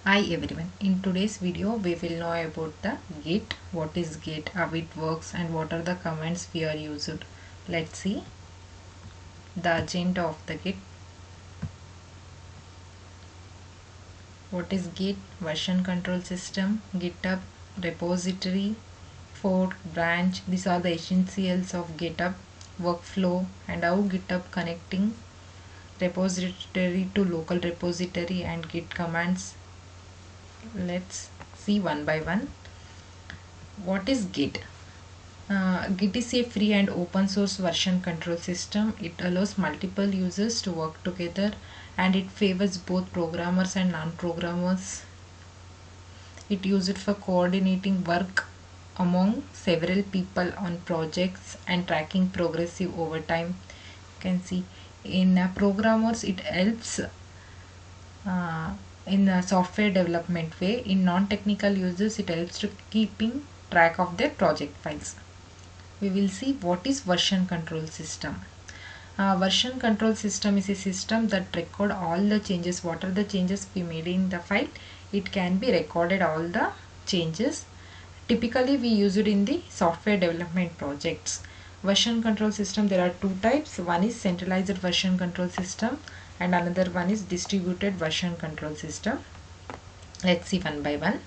Hi everyone, in today's video we will know about the Git, what is Git, how it works and what are the commands we are used. Let's see the agenda of the Git. What is Git? Version control system, GitHub, repository, fork, branch. These are the essentials of GitHub, workflow and how GitHub connecting repository to local repository and Git commands. Let's see one by one. What is Git? Git is a free and open source version control system. It allows multiple users to work together and it favors both programmers and non-programmers. It used for coordinating work among several people on projects and tracking progress over time. You can see in programmers it helps in a software development way. In non-technical users it helps to keeping track of their project files. We will see what is version control system. Version control system is a system that record all the changes. What are the changes we made in the file? It can be recorded all the changes. Typically we use it in the software development projects. Version control system, there are two types. One is centralized version control system and another one is distributed version control system. Let's see one by one.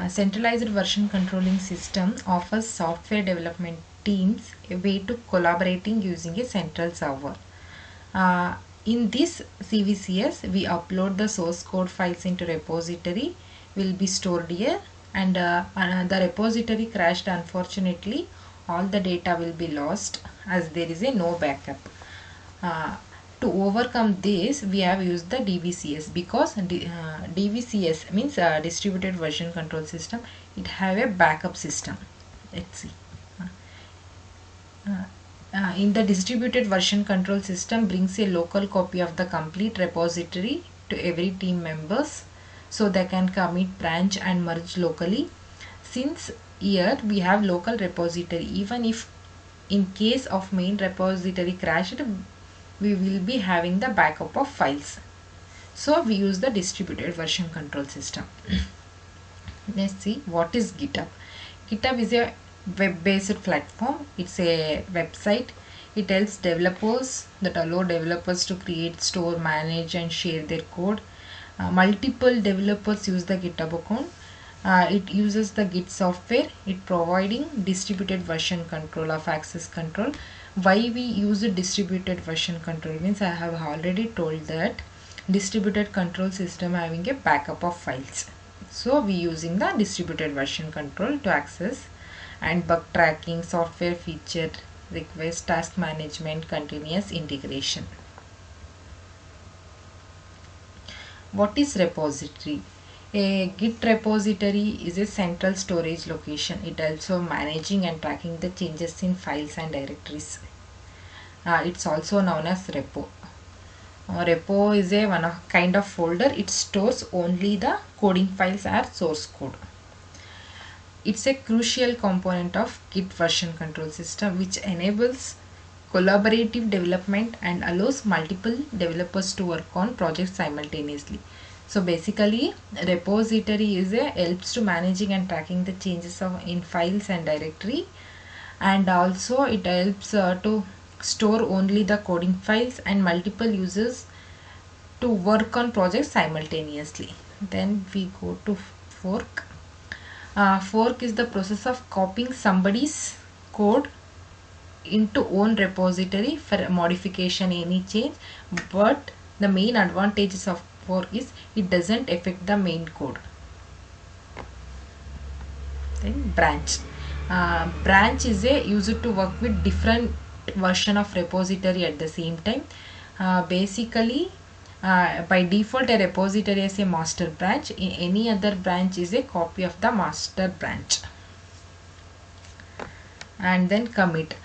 Centralized version controlling system offers software development teams a way to collaborating using a central server. In this CVCS, we upload the source code files into repository, will be stored here, and the repository crashed. Unfortunately, all the data will be lost as there is a no backup. To overcome this, we have used the DVCS because DVCS means distributed version control system. It have a backup system. Let's see. In the distributed version control system brings a local copy of the complete repository to every team members so they can commit, branch and merge locally. Since here we have local repository, even if in case of main repository crashed, we will be having the backup of files. So we use the distributed version control system. Let's see what is GitHub. GitHub is a web-based platform. It's a website. It helps developers that allow developers to create, store, manage and share their code. Multiple developers use the GitHub account. It uses the Git software. It providing distributed version control of access control. Why we use a distributed version control means I have already told that distributed control system having a backup of files. So we using the distributed version control to access and bug tracking, software feature request, task management, continuous integration. What is repository? A Git repository is a central storage location. It also managing and tracking the changes in files and directories. It's also known as repo. Repo is a one of kind of folder. It stores only the coding files or source code. It's a crucial component of Git version control system which enables collaborative development and allows multiple developers to work on projects simultaneously. So basically repository is a helps to managing and tracking the changes in files and directory, and also it helps to store only the coding files and multiple users to work on projects simultaneously. Then we go to fork. Fork is the process of copying somebody's code into own repository for modification, any change, but the main advantages of fork is it doesn't affect the main code. Then branch. Branch is a used to work with different version of repository at the same time. Basically by default a repository is a master branch. Any other branch is a copy of the master branch. And then commit.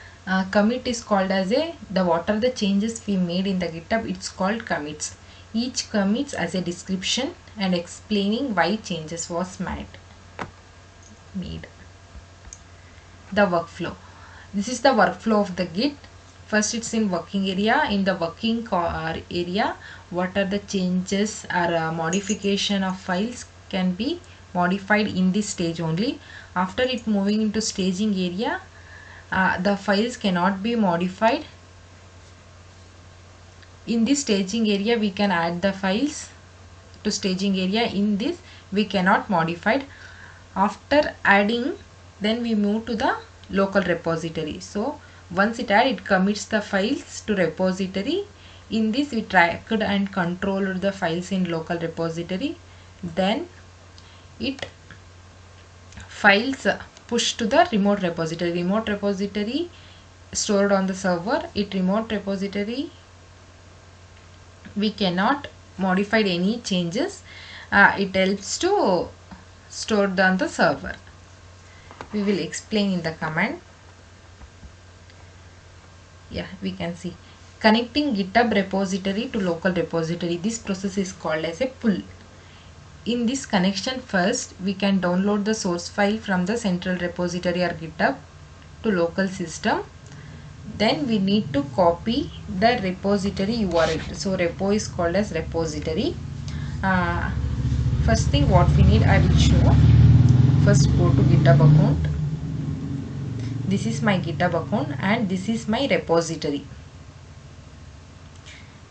Commit is called as what are the changes we made in the GitHub, it's called commits. Each commits as a description and explaining why changes was made. The workflow. This is the workflow of the Git. first it's in working area. In the working area, what are the changes or modification of files can be modified in this stage only. After it moving into staging area, the files cannot be modified. In this staging area we can add the files to staging area. In this we cannot modify it. After adding, then we move to the local repository. So once it add, it commits the files to repository. In this we tracked and controlled the files in local repository. Then it files push to the remote repository. Remote repository stored on the server. It remote repository we cannot modify any changes. It helps to store on the server. We will explain in the command. Yeah, we can see connecting GitHub repository to local repository. This process is called as a pull. In this connection, first we can download the source file from the central repository or GitHub to local system. Then we need to copy the repository URL. So repo is called as repository. First thing what we need, I will show. First go to GitHub account. This is my GitHub account and this is my repository.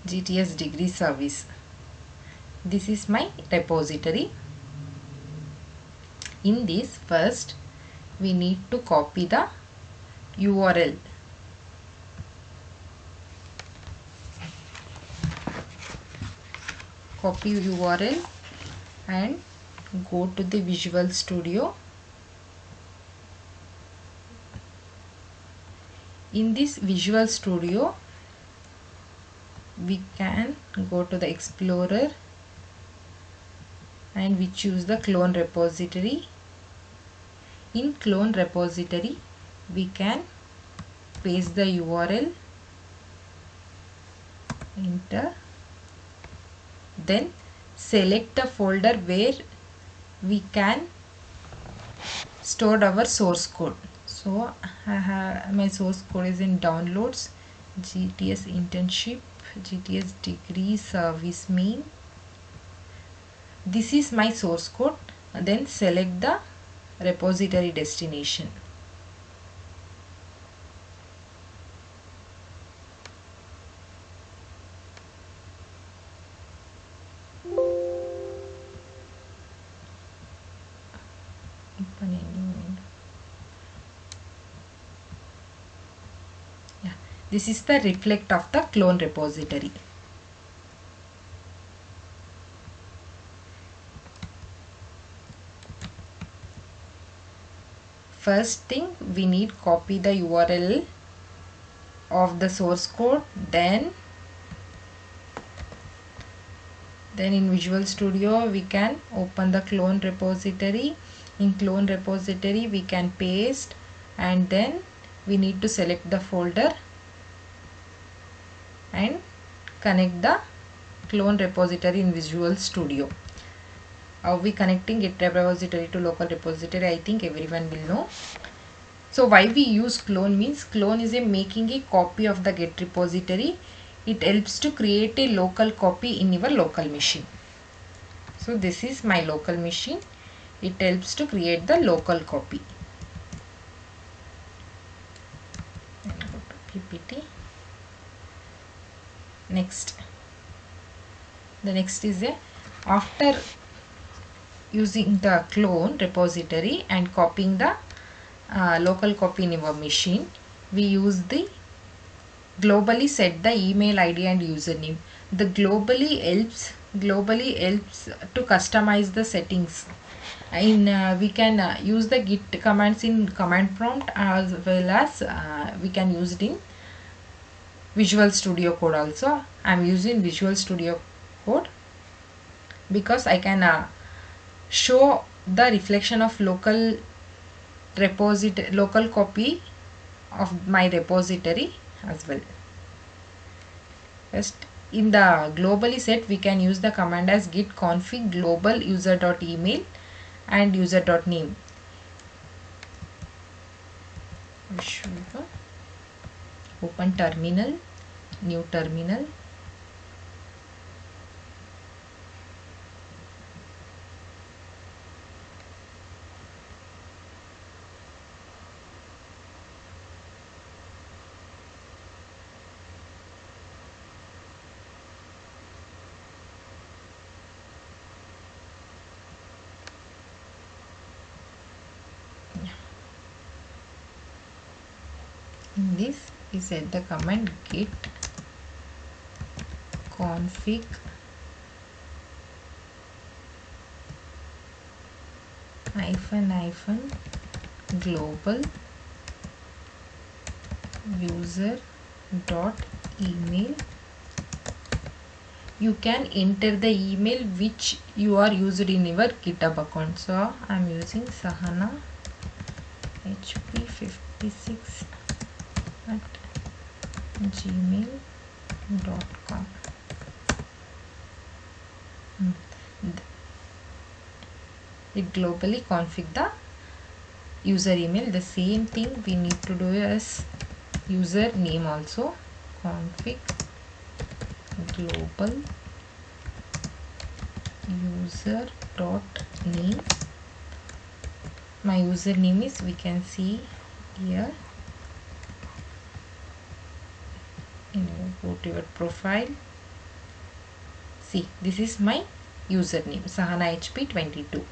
GTS degree service. This is my repository. In this, first we need to copy the URL. Copy URL and go to the Visual Studio. In this Visual Studio, we can go to the Explorer and we choose the clone repository. In clone repository, we can paste the URL, enter, then select the folder where we can store our source code. So my source code is in downloads, GTS internship, GTS degree service main. This is my source code. And then select the repository destination. This is the reflect of the clone repository. First thing we need copy the URL of the source code. Then in Visual Studio we can open the clone repository. In clone repository we can paste and then we need to select the folder and connect the clone repository in Visual Studio. How we connecting Git repository to local repository, I think everyone will know. So why we use clone means clone is making a copy of the Git repository. It helps to create a local copy in your local machine. So this is my local machine. It helps to create the local copy. And go to PPT. Next, the next is after using the clone repository and copying the local copy in your machine, we use the globally set the email ID and username. The globally helps to customize the settings. We can use the git commands in command prompt as well as we can use it in Visual Studio Code also. I am using Visual Studio Code because I can show the reflection of local copy of my repository as well. First, in the globally set we can use the command as git config global user.email and user.name. Open terminal, new terminal. In this we set the command git config ---- global user dot email. You can enter the email which you are used in your GitHub account. So I am using Sahana HP56 at gmail.com. It globally config the user email. The same thing we need to do as user name also. Config global user dot name. My username is, we can see here. Go to your profile. See, this is my username, Sahana HP22.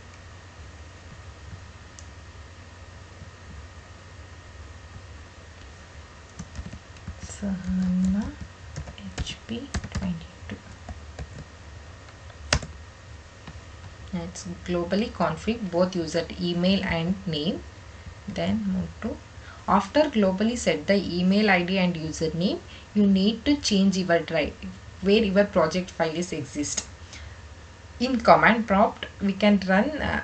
Sahana HP22. It's globally config both user email and name. Then move to, after globally set the email ID and username, you need to change your drive where your project file is exist. In command prompt we can run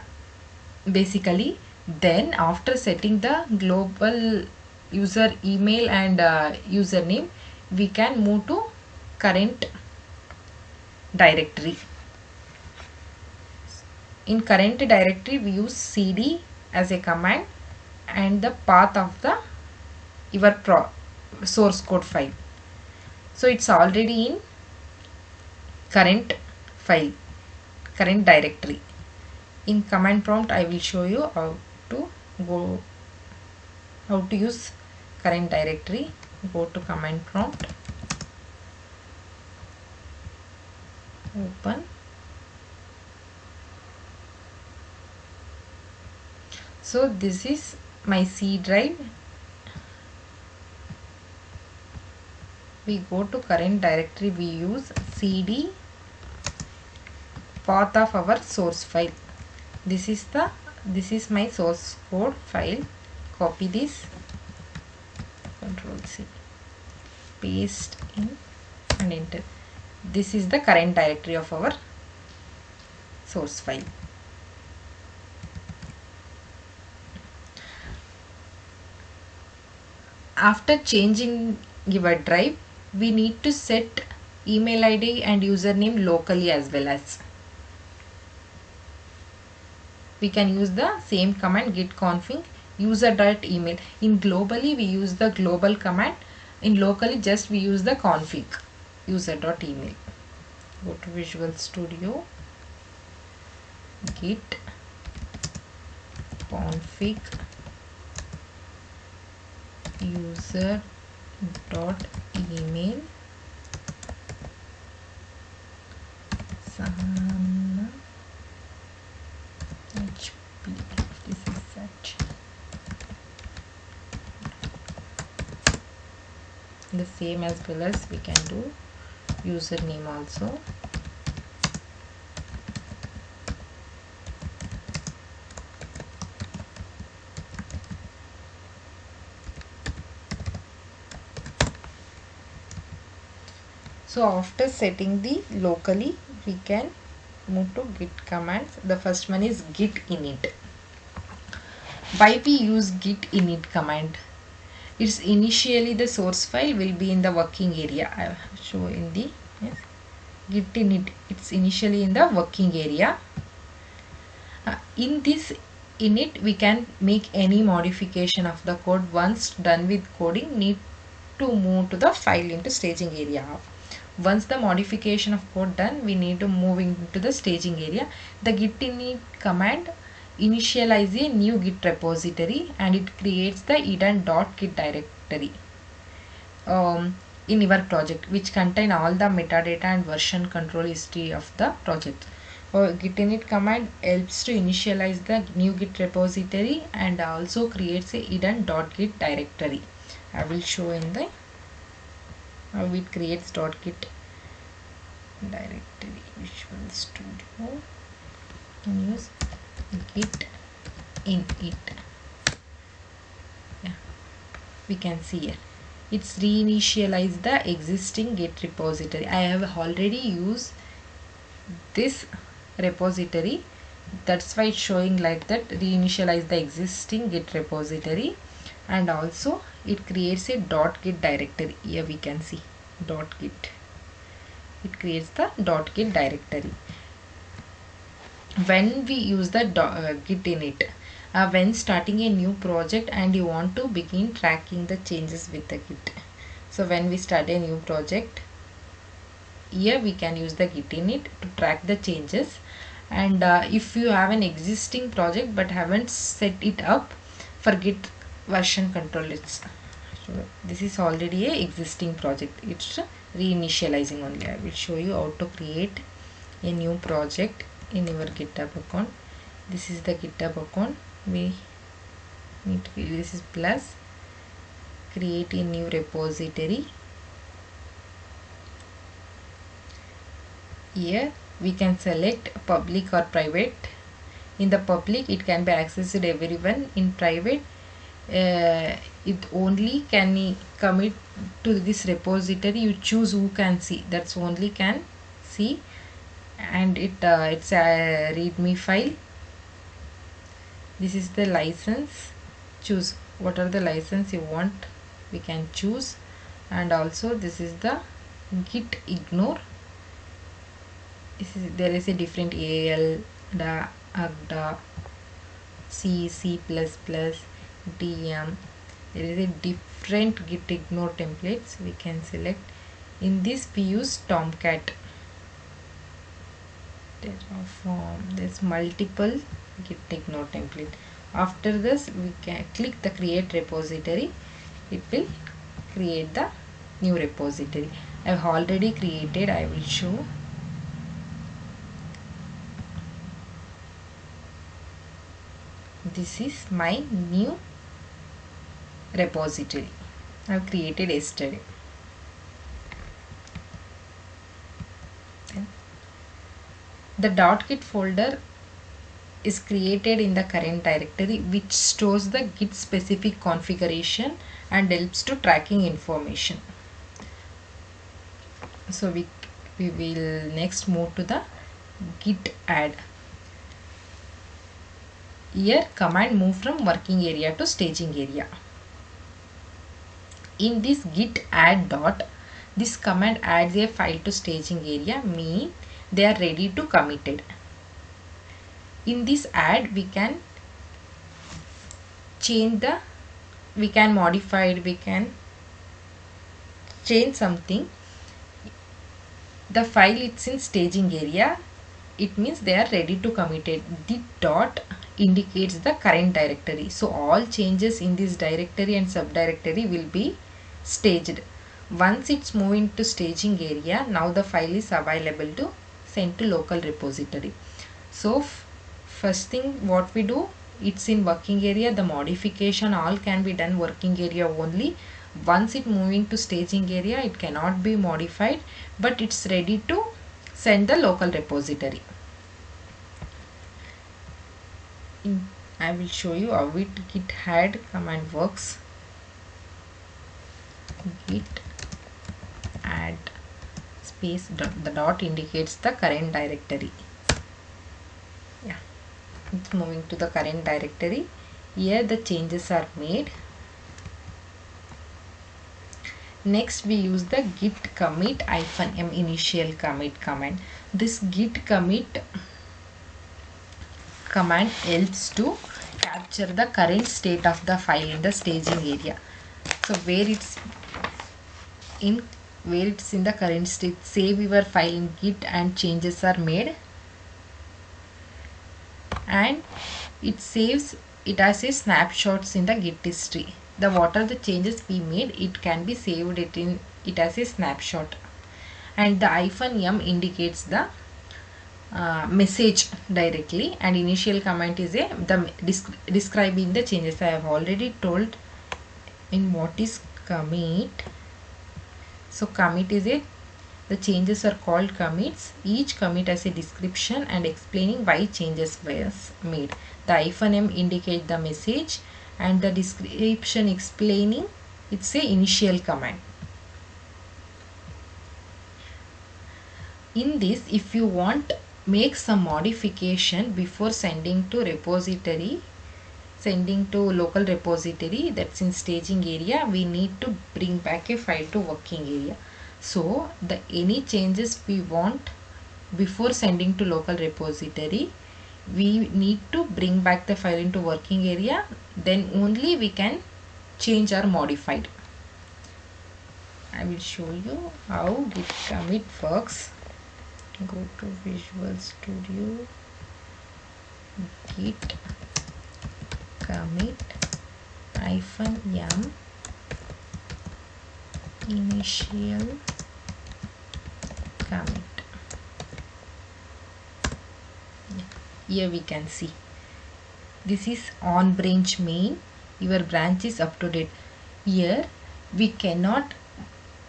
basically. Then after setting the global user email and username, we can move to current directory. In current directory we use cd as a command and the path of the your source code file. So it's already in current file, current directory. In command prompt I will show you how to use current directory. Go to command prompt, open. So this is my C drive. We go to current directory, we use cd path of our source file. This is my source code file. Copy this, Control C, paste in and enter. This is the current directory of our source file. After changing your drive, we need to set email ID and username locally as well as. We can use the same command git config user.email. In globally we use the global command. In locally just we use the config user.email. Go to Visual Studio, git config user.email Sahana HP. This is such. The same as well as we can do username also. So after setting the locally, we can move to git commands. The first one is git init. Why we use git init command? It's initially the source file will be in the working area. I will show in the git init. It's initially in the working area. In this init, we can make any modification of the code. Once done with coding, need to move to the file into staging area. Once the modification of code done, we need to move into the staging area. The git init command initialize a new git repository and it creates the hidden.git directory in your project, which contain all the metadata and version control history of the project. Git init command helps to initialize the new git repository and also creates a hidden.git directory. I will show in the how it creates .git directory. Visual Studio, and use git init. Yeah, we can see here it's reinitialize the existing git repository. I have already used this repository, that's why it's showing like that, reinitialize the existing git repository, and also it creates a .git directory. Here we can see .git, it creates the .git directory. When we use the git init, when starting a new project and you want to begin tracking the changes with the git. So when we start a new project, here we can use the git init to track the changes. And if you have an existing project but haven't set it up for git version control, so this is already a existing project, it's reinitializing only. I will show you how to create a new project in your GitHub account. This is the GitHub account. We need to, this is plus, create a new repository. Here we can select public or private. In the public it can be accessed everyone. In private it only can commit to this repository. You choose who can see, that's only can see. And it's a readme file. This is the license. Choose what are the license you want, we can choose. And also this is the git ignore. There is a different AL, DA, AGDA, C, C++, DM. There is a different git ignore templates we can select. In this we use Tomcat. There's multiple git ignore template. After this we can click the create repository, it will create the new repository. I have already created, I will show. This is my new repository I have created yesterday. The .git folder is created in the current directory, which stores the git specific configuration and helps to tracking information. So we will next move to the git add. Here command move from working area to staging area. In this git add dot, this command adds a file to staging area, mean they are ready to committed. In this add we can change the, we can modify it, we can change something. The file it's in staging area, it means they are ready to committed. The dot indicates the current directory, so all changes in this directory and subdirectory will be staged. Once it's moving to staging area, now the file is available to send to local repository. So first thing what we do, it's in working area, the modification all can be done working area only. Once it moving to staging area, it cannot be modified, but it's ready to send the local repository. I will show you how it git add command works. Git add space dot, the dot indicates the current directory. Yeah, it's moving to the current directory. Here the changes are made. Next we use the git commit -m initial commit command. This git commit command helps to capture the current state of the file in the staging area. So where it's in where it's in the current state. Save your file in Git and changes are made, and it saves it as a snapshots in the Git history. The what are the changes we made, it can be saved it as a snapshot. And the -m indicates the message directly, and initial comment is describing the changes. I have already told in what is commit. So commit is the changes are called commits. Each commit has a description and explaining why changes were made. The -m indicate the message, and the description explaining it's a initial command. In this, if you want make some modification before sending to local repository, that's in staging area, we need to bring back a file to working area. So the any changes we want before sending to local repository, we need to bring back the file into working area, then only we can change or modified. I will show you how git commit works. Go to Visual Studio, git commit -m initial commit. Here we can see this is on branch main. Your branch is up to date. Here we cannot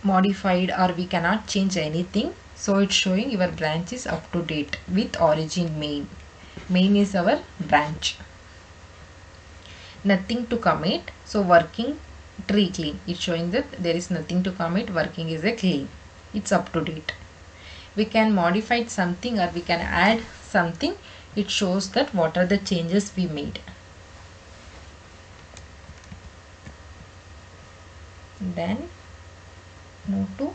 modify it or we cannot change anything, so it's showing your branch is up to date with origin main. Main is our branch. Nothing to commit, so working tree clean. It's showing that there is nothing to commit, working is a clean, it's up to date. We can modify something or we can add something. It shows that what are the changes we made. Then move to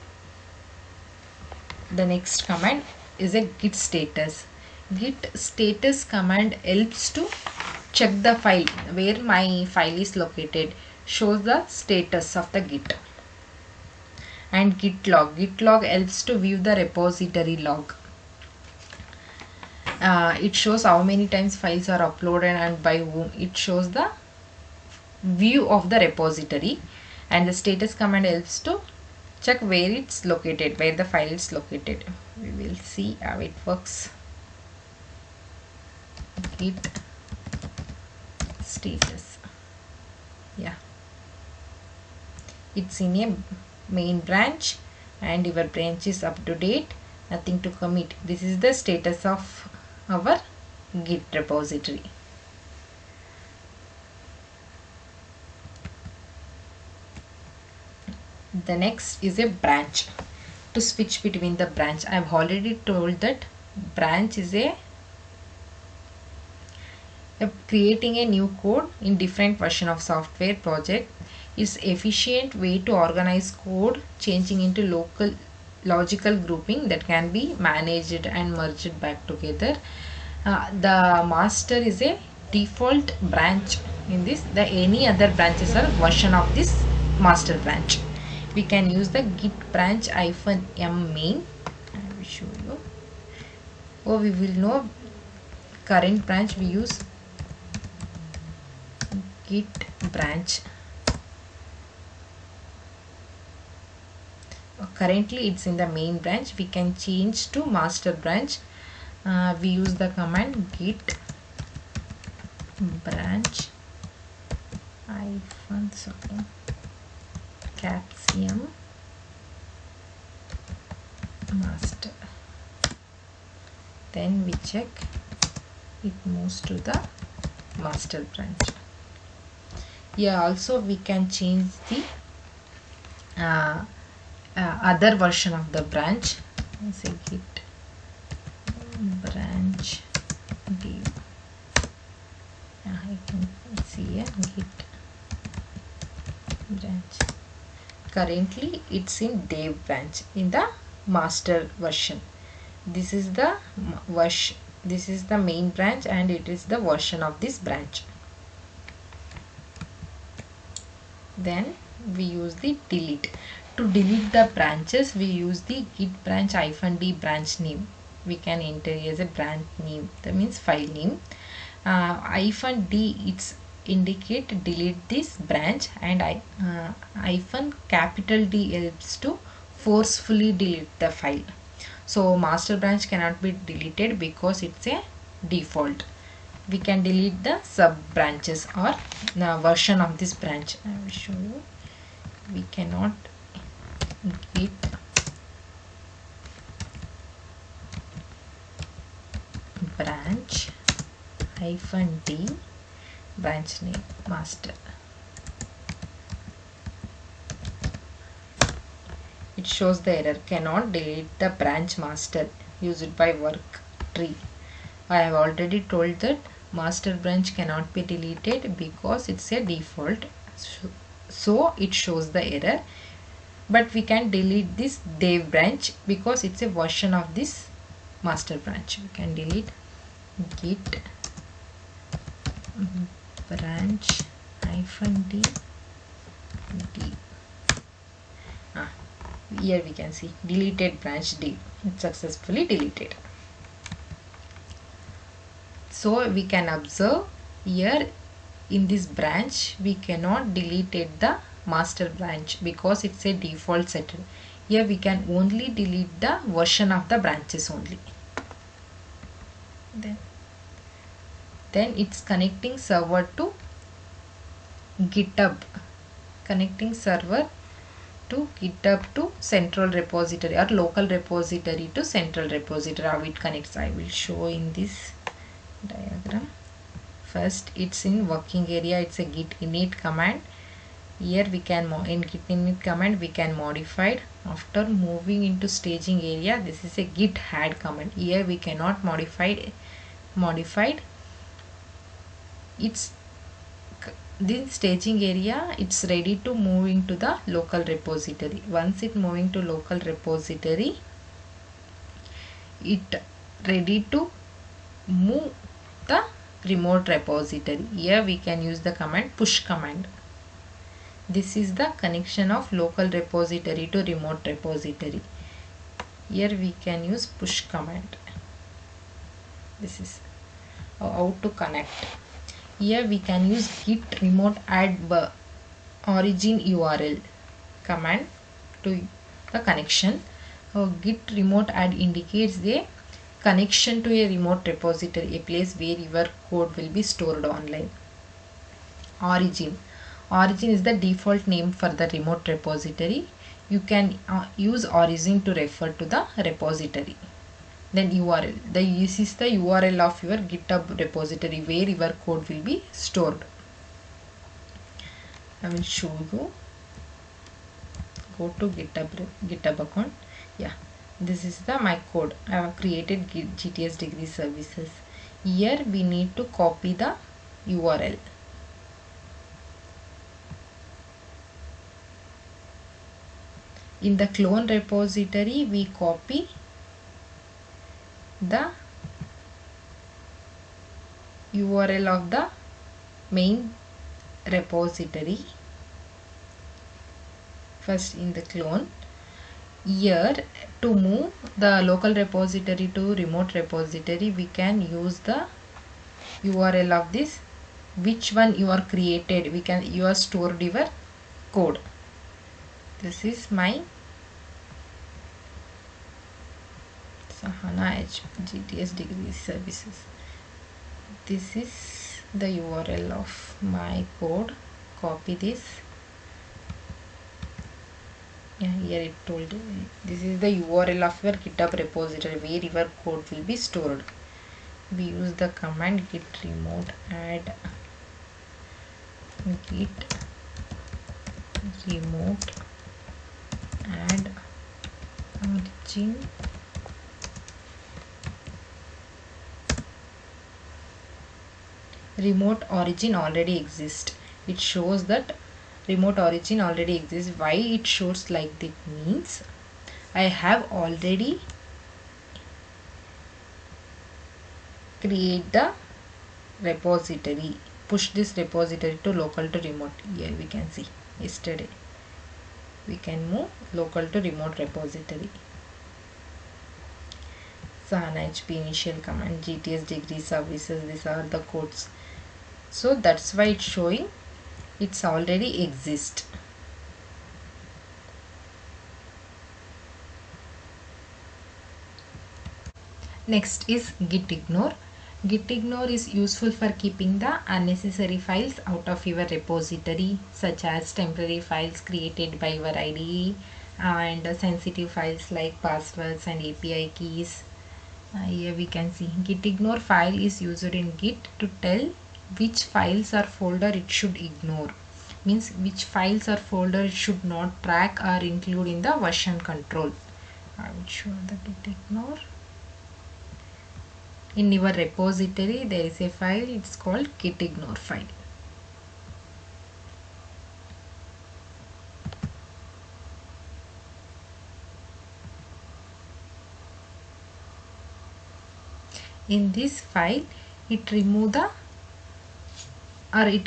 the next command is a git status. Git status command helps to check the file where my file is located, shows the status of the git. And git log helps to view the repository log. It shows how many times files are uploaded and by whom. It shows the view of the repository. And the status command helps to check where it's located, where the file is located. We will see how it works. Git status, yeah, it's in a main branch and your branch is up to date, nothing to commit. This is the status of our Git repository. The next is a branch. To switch between the branch, I have already told that branch is a creating a new code in different version of software project is efficient way to organize code, changing into logical grouping that can be managed and merged back together. The master is a default branch in this. The any other branches are version of this master branch. We can use the git branch -m main. I will show you. Oh, we will know current branch. We use git branch. Currently it's in the main branch. We can change to master branch. We use the command git branch -m master. Then we check it moves to the master branch. Here also we can change the other version of the branch. Say git branch div. I can see a git branch. Currently it's in dev branch in the master version. This is the main branch and it is the version of this branch. Then we use the delete. To delete the branches, we use the git branch -d branch name. We can enter as a branch name, that means file name. -d, it's indicate delete this branch, and hyphen capital D helps to forcefully delete the file. So master branch cannot be deleted because it's a default. We can delete the sub branches or the version of this branch. I will show you. We cannot git branch -d branch name master. It shows the error, cannot delete the branch master used by work tree. I have already told that master branch cannot be deleted because it's a default, so it shows the error. But we can delete this dev branch because it's a version of this master branch. We can delete git branch -d. Here we can see deleted branch D. It's successfully deleted. So we can observe here in this branch we cannot delete the master branch because it's a default set. Here we can only delete the version of the branches only. Then it's connecting server to GitHub. Connecting server to GitHub to central repository or local repository to central repository. How it connects, I will show in this diagram. First, it's in working area, it's a git init command. Here we can in git init command we can modify it. After moving into staging area, this is a git add command. Here we cannot modify it. It's this staging area, it's ready to move into the local repository. Once it moving to local repository, it ready to move the remote repository. Here we can use the command push command. This is the connection of local repository to remote repository. Here we can use push command. This is how to connect. Here we can use git remote add origin URL command to the connection. Git remote add indicates the connection to a remote repository, a place where your code will be stored online. Origin is the default name for the remote repository. You can use origin to refer to the repository. Then URL, this is the URL of your GitHub repository where your code will be stored. I will show you. Go to GitHub account. Yeah, this is my code. I have created GTS degree services. Here we need to copy the URL. In the clone repository, we copy the URL of the main repository. First in the clone. Here to move the local repository to remote repository, we can use the URL of this, which one you are created. You are stored your code. This is my Sahana GTS degree services. This is the URL of my code. Copy this. Yeah, here it told this is the URL of your GitHub repository where your code will be stored. We use the command git remote add origin remote origin already exists. It shows that remote origin already exists. Why it shows like that means I have already create the repository, push this repository to local to remote. Here we can see yesterday we can move local to remote repository. Sun HP initial command, GTS degree services, these are the codes. So that's why it's showing it's already exist. Next is git ignore. Git ignore is useful for keeping the unnecessary files out of your repository, such as temporary files created by your IDE and sensitive files like passwords and API keys. Here we can see git ignore file is used in Git to tell which files or folder it should ignore. Means which files or folder it should not track or include in the version control. I will show the git ignore. In your repository there is a file, it's called git ignore file. In this file it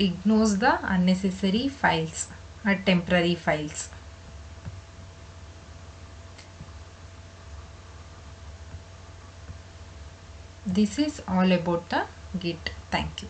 ignores the unnecessary files or temporary files. This is all about the Git. Thank you.